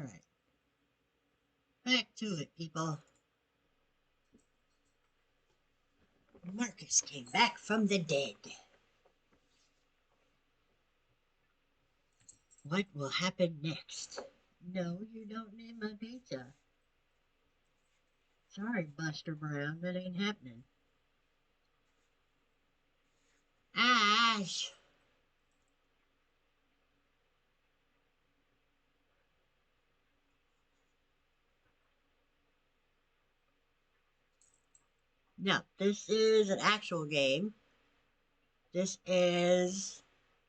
Alright. Back to it, people. Marcus came back from the dead. What will happen next? No, you don't need my pizza. Sorry, Buster Brown, that ain't happening. Ash! No, this is an actual game. This is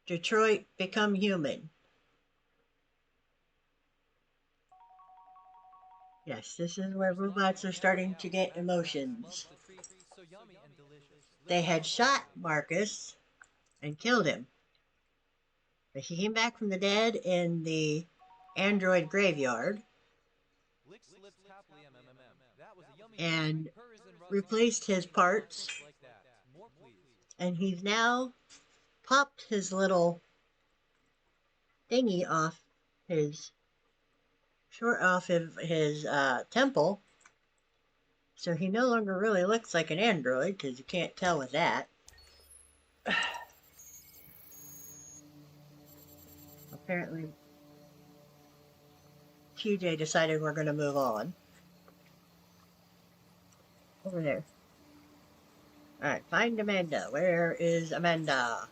Detroit Become Human. Yes, this is where robots are starting to get emotions. They had shot Marcus and killed him. But he came back from the dead in the android graveyard and replaced his parts. And he's now popped his little thingy off his temple. So he no longer really looks like an android, because you can't tell with that. Apparently, TJ decided we're going to move on. Over there. Alright, find Amanda. Where is Amanda?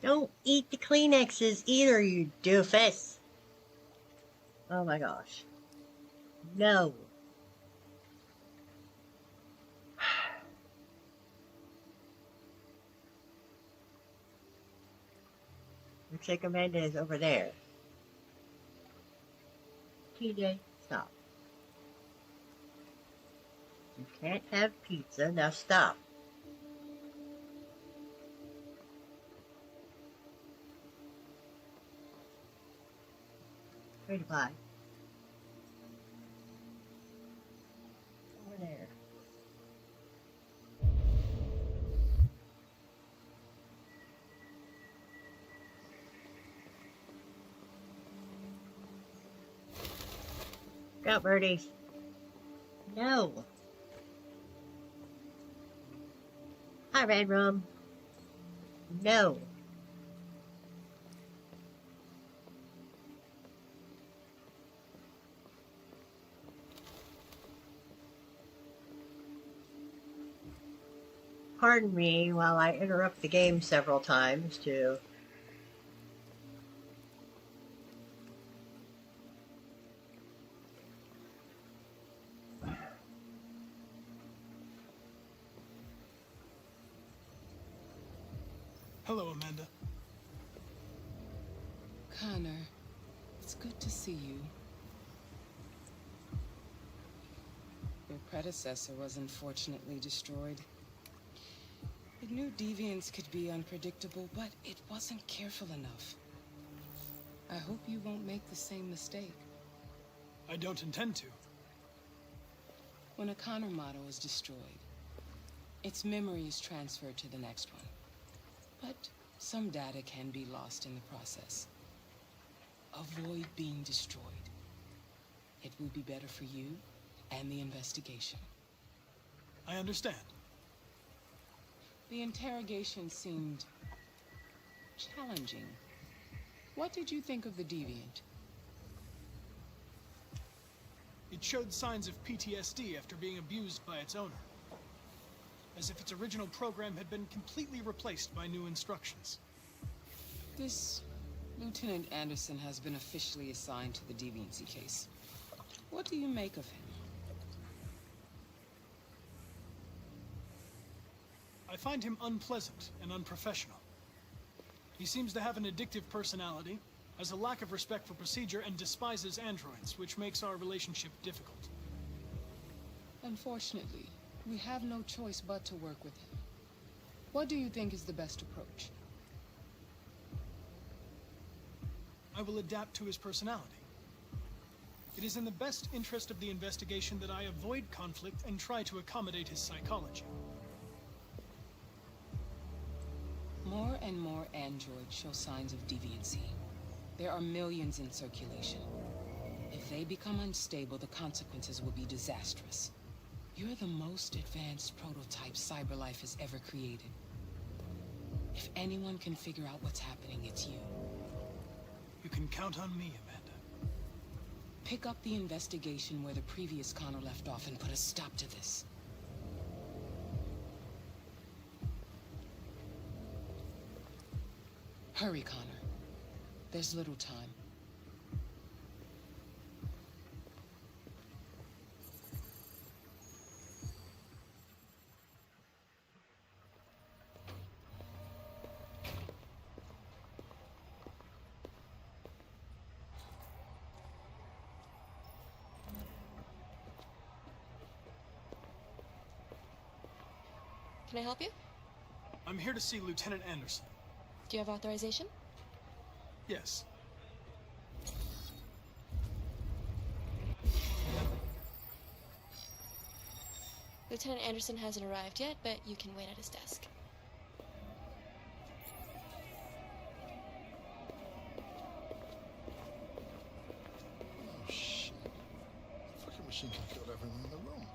Don't eat the Kleenexes either, you doofus. Oh my gosh. No. Looks like Amanda is over there. TJ, stop. You can't have pizza, now stop. Pretty pie. Over there. Go, birdies. No. Hi, Red Rum. No. Pardon me while I interrupt the game several times to... Hello, Amanda. Connor, it's good to see you. Your predecessor was unfortunately destroyed. It knew deviants could be unpredictable, but it wasn't careful enough. I hope you won't make the same mistake. I don't intend to. When a Connor model is destroyed, its memory is transferred to the next one. But some data can be lost in the process. Avoid being destroyed. It will be better for you and the investigation. I understand. The interrogation seemed challenging. What did you think of the deviant? It showed signs of PTSD after being abused by its owner. As if its original program had been completely replaced by new instructions. This Lieutenant Anderson has been officially assigned to the deviancy case. What do you make of him? I find him unpleasant and unprofessional. He seems to have an addictive personality, has a lack of respect for procedure, and despises androids, which makes our relationship difficult. Unfortunately, we have no choice but to work with him. What do you think is the best approach? I will adapt to his personality. It is in the best interest of the investigation that I avoid conflict and try to accommodate his psychology. More and more androids show signs of deviancy. There are millions in circulation. If they become unstable, the consequences will be disastrous. You're the most advanced prototype CyberLife has ever created. If anyone can figure out what's happening, it's you. You can count on me, Amanda. Pick up the investigation where the previous Connor left off and put a stop to this. Hurry, Connor. There's little time. Can I help you? I'm here to see Lieutenant Anderson. Do you have authorization? Yes. Lieutenant Anderson hasn't arrived yet, but you can wait at his desk. Oh, shit. The fucking machine can kill everyone in the room.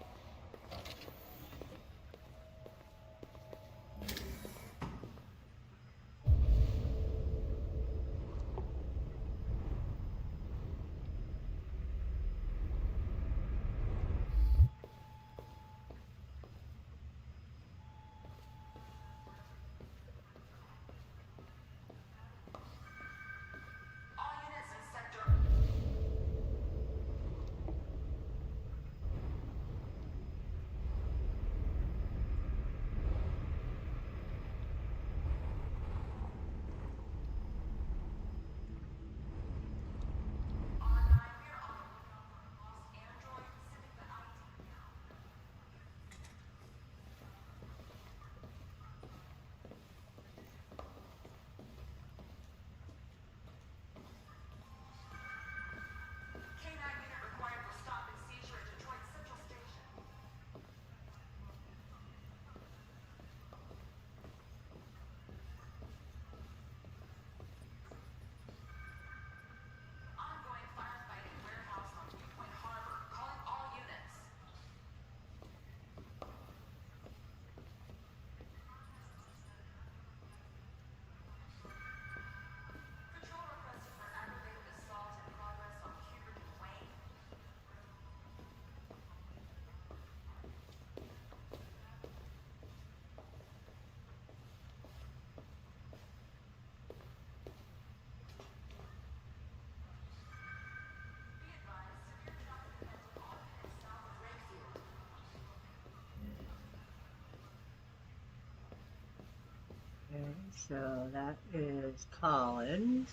Okay, so that is Collins.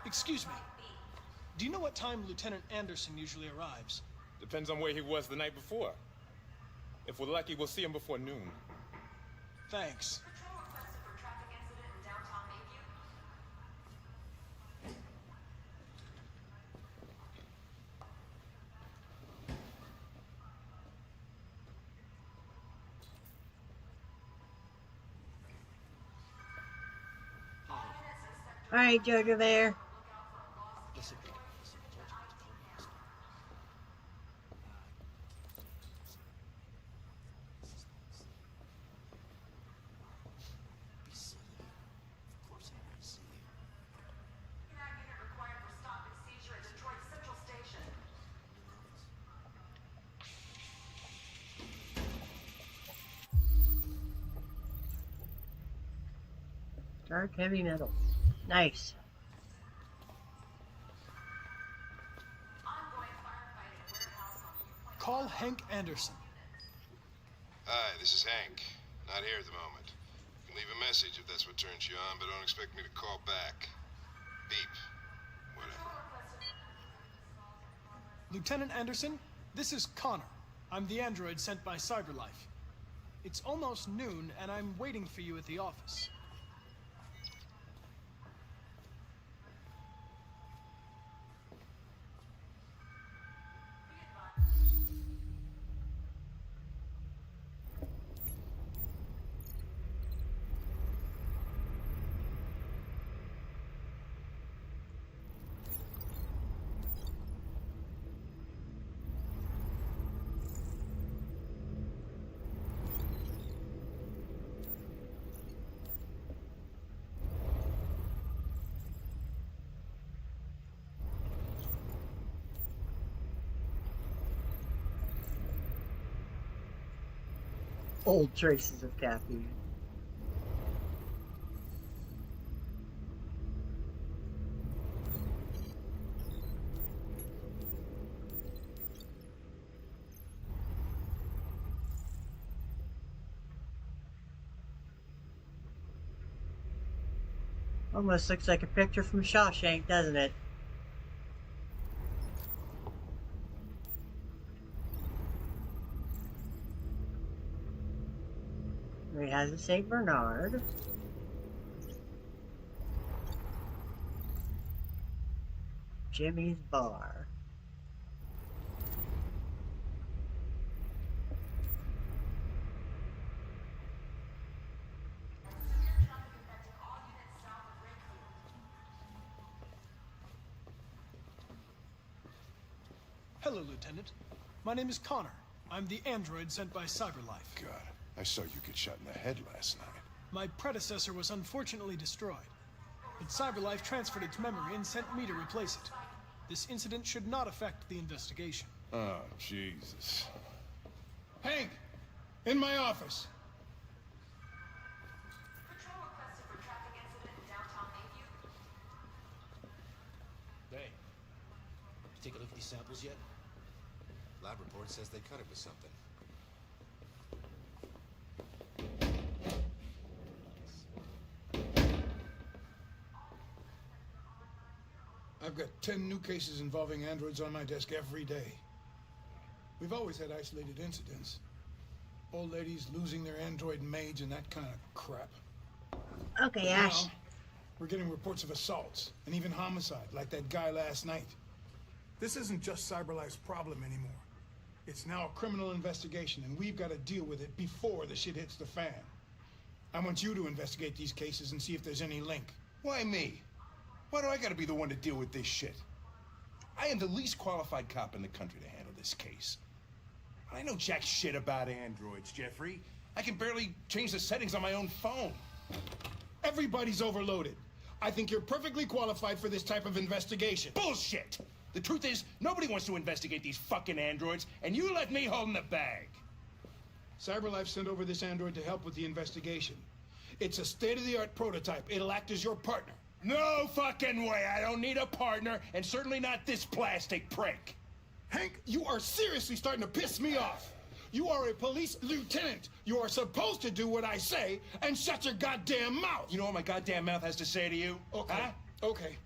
Excuse me. Do you know what time Lieutenant Anderson usually arrives? Depends on where he was the night before. If we're lucky, we'll see him before noon. Thanks. All right, Jojo Bear. Dark heavy metal. Nice. Call Hank Anderson. Hi, this is Hank. Not here at the moment. You can leave a message if that's what turns you on, but don't expect me to call back. Beep. Whatever. Lieutenant Anderson, this is Connor. I'm the android sent by CyberLife. It's almost noon, and I'm waiting for you at the office. Old traces of caffeine. Almost looks like a picture from Shawshank, doesn't it? He has a St. Bernard. Jimmy's Bar. Hello, Lieutenant. My name is Connor. I'm the android sent by CyberLife. God, I saw you get shot in the head last night. My predecessor was unfortunately destroyed, but CyberLife transferred its memory and sent me to replace it. This incident should not affect the investigation. Oh, Jesus. Hank, in my office. Patrol requested for traffic incident in downtown Mayview. Hey, you take a look at these samples yet? Lab report says they cut it with something. I've got 10 new cases involving androids on my desk every day. We've always had isolated incidents. Old ladies losing their android maids and that kind of crap. Okay, Ash. Now, we're getting reports of assaults and even homicide, like that guy last night. This isn't just CyberLife's problem anymore. It's now a criminal investigation, and we've got to deal with it before the shit hits the fan. I want you to investigate these cases and see if there's any link. Why me? Why do I gotta be the one to deal with this shit? I am the least qualified cop in the country to handle this case. I know jack shit about androids, Jeffrey. I can barely change the settings on my own phone. Everybody's overloaded. I think you're perfectly qualified for this type of investigation. Bullshit! The truth is, nobody wants to investigate these fucking androids, and you left me holding the bag. CyberLife sent over this android to help with the investigation. It's a state-of-the-art prototype. It'll act as your partner. No fucking way! I don't need a partner, and certainly not this plastic prick. Hank, you are seriously starting to piss me off. You are a police lieutenant. You are supposed to do what I say and shut your goddamn mouth. You know what my goddamn mouth has to say to you? Okay, Huh? okay.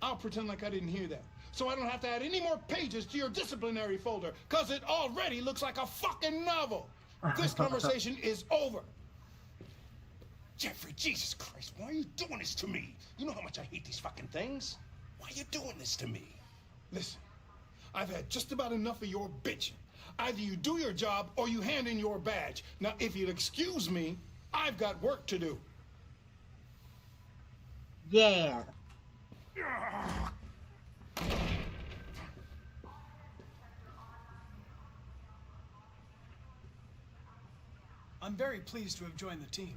I'll pretend like I didn't hear that, so I don't have to add any more pages to your disciplinary folder, because it already looks like a fucking novel. This conversation is over. Jeffrey, Jesus Christ, why are you doing this to me? You know how much I hate these fucking things. Why are you doing this to me? Listen, I've had just about enough of your bitching. Either you do your job or you hand in your badge. Now, if you'll excuse me, I've got work to do. Yeah. I'm very pleased to have joined the team.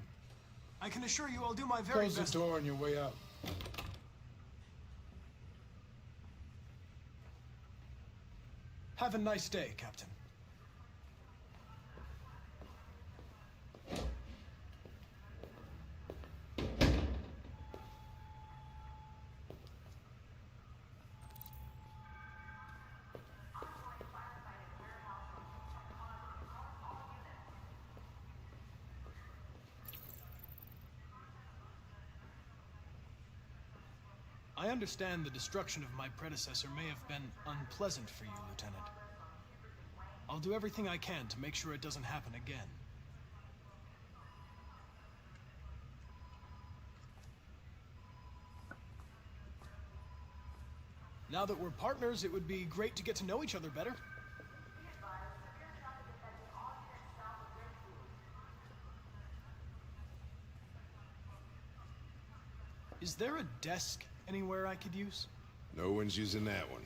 I can assure you I'll do my very Close best. the door on your way out. Have a nice day, Captain. I understand the destruction of my predecessor may have been unpleasant for you, Lieutenant. I'll do everything I can to make sure it doesn't happen again. Now that we're partners, it would be great to get to know each other better. Is there a desk anywhere I could use? No one's using that one.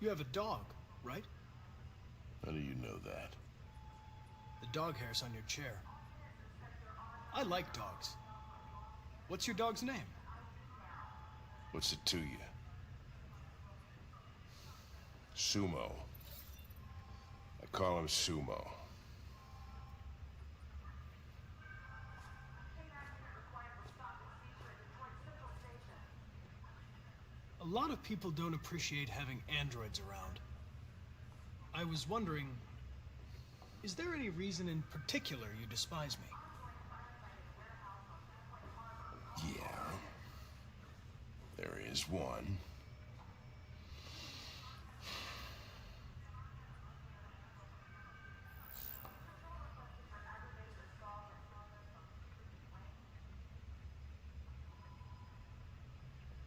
You have a dog, right? How do you know that? The dog hair's on your chair. I like dogs. What's your dog's name? What's it to you? Sumo. I call him Sumo. A lot of people don't appreciate having androids around. I was wondering, is there any reason in particular you despise me? Yeah. There is one.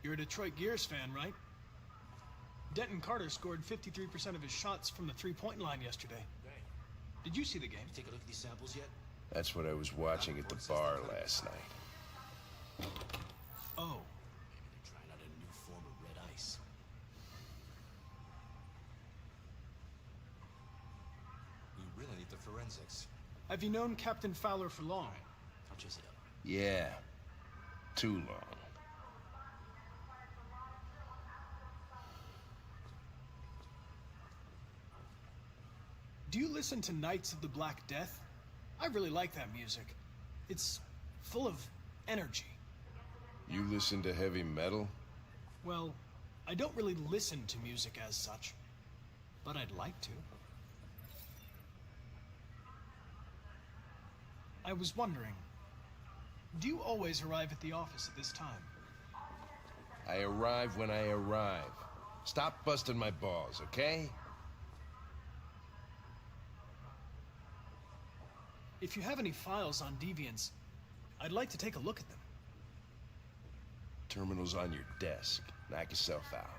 You're a Detroit Gears fan, right? Denton Carter scored 53% of his shots from the three-point line yesterday. Did you see the game? Take a look at these samples yet? That's what I was watching at the bar last night. Oh. They're trying out a new form of red ice. We really need the forensics. Have you known Captain Fowler for long? I'll chase it up. Yeah. Too long. Do you listen to Knights of the Black Death? I really like that music. It's full of energy. You listen to heavy metal? Well, I don't really listen to music as such, but I'd like to. I was wondering, do you always arrive at the office at this time? I arrive when I arrive. Stop busting my balls, okay? If you have any files on Deviants, I'd like to take a look at them. Terminal's on your desk. Knock yourself out.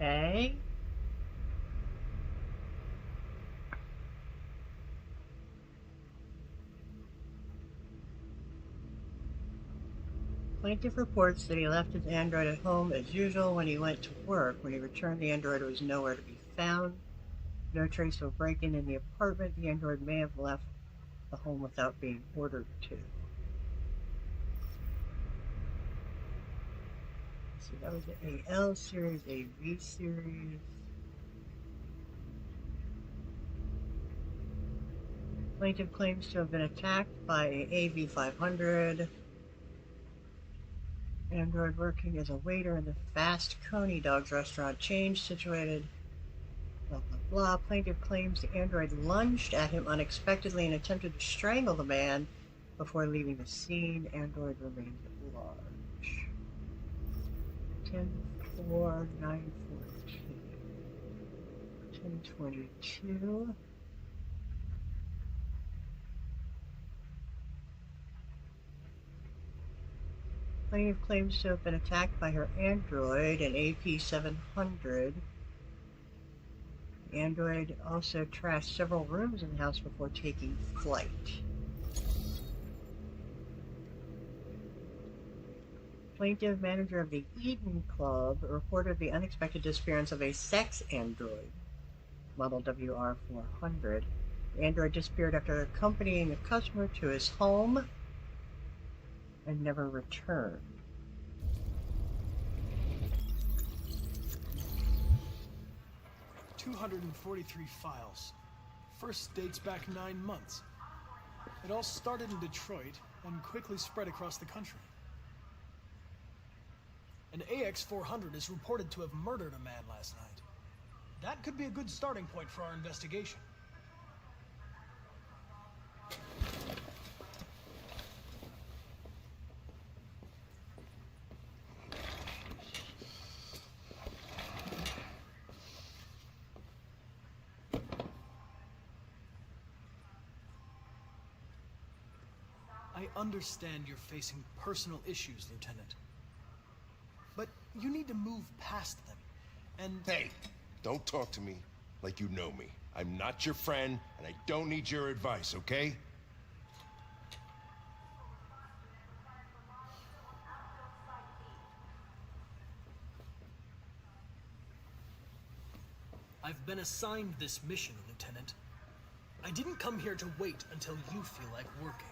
Okay. Plaintiff reports that he left his android at home as usual when he went to work. When he returned, the android was nowhere to be found. No trace of break-in in the apartment. The android may have left the home without being ordered to. So that was the AL series, AV series. Plaintiff claims to have been attacked by a AV-500. Android working as a waiter in the Fast Coney Dogs restaurant chain situated. Blah, blah, blah. Plaintiff claims the android lunged at him unexpectedly and attempted to strangle the man before leaving the scene. Android remains at large. 10-4-9-14. 10-22. Plaintiff claims to have been attacked by her android, an AP-700. The android also trashed several rooms in the house before taking flight. Plaintiff, manager of the Eden Club, reported the unexpected disappearance of a sex android, model WR-400. The android disappeared after accompanying a customer to his home and never returned. $243 files. First dates back 9 months. It all started in Detroit and quickly spread across the country. An AX-400 is reported to have murdered a man last night. That could be a good starting point for our investigation. I understand you're facing personal issues, Lieutenant. But you need to move past them, and... Hey, don't talk to me like you know me. I'm not your friend, and I don't need your advice, okay? I've been assigned this mission, Lieutenant. I didn't come here to wait until you feel like working.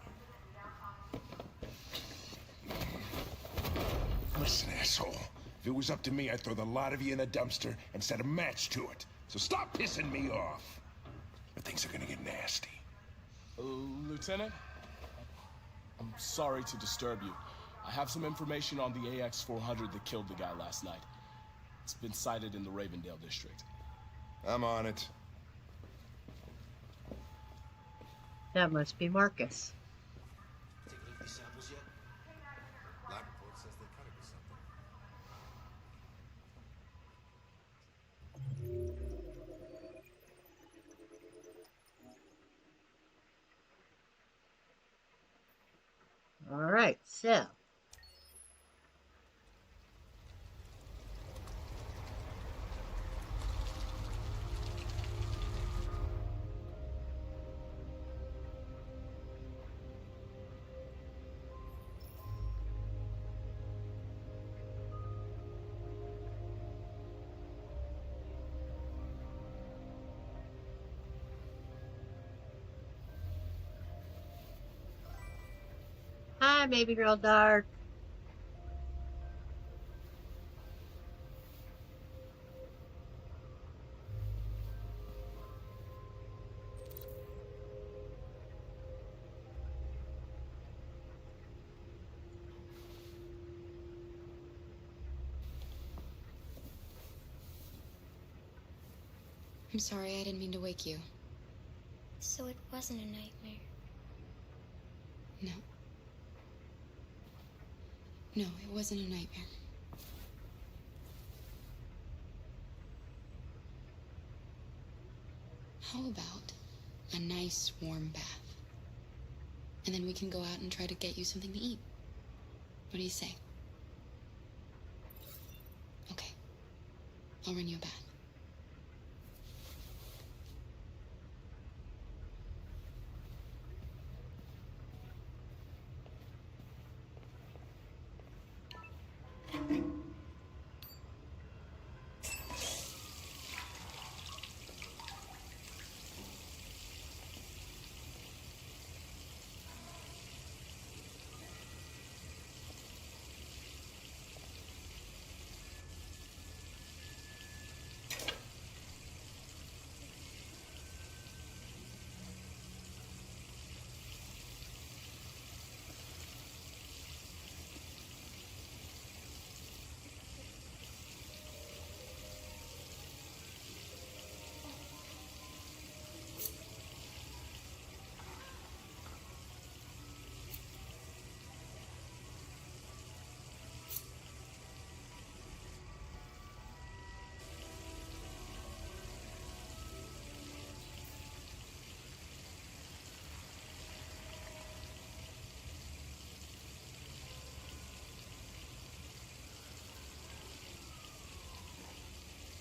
Listen, asshole. If it was up to me, I'd throw the lot of you in a dumpster and set a match to it. So stop pissing me off. Or things are gonna get nasty. Lieutenant? I'm sorry to disturb you. I have some information on the AX-400 that killed the guy last night. It's been sighted in the Ravendale district. I'm on it. That must be Marcus. Take a look at these samples yet? Lab report says they cut it with something. All right, so. Hi, baby girl Dark. I'm sorry, I didn't mean to wake you. So it wasn't a nightmare. No. No, it wasn't a nightmare. How about a nice warm bath? And then we can go out and try to get you something to eat. What do you say? Okay. I'll run you a bath.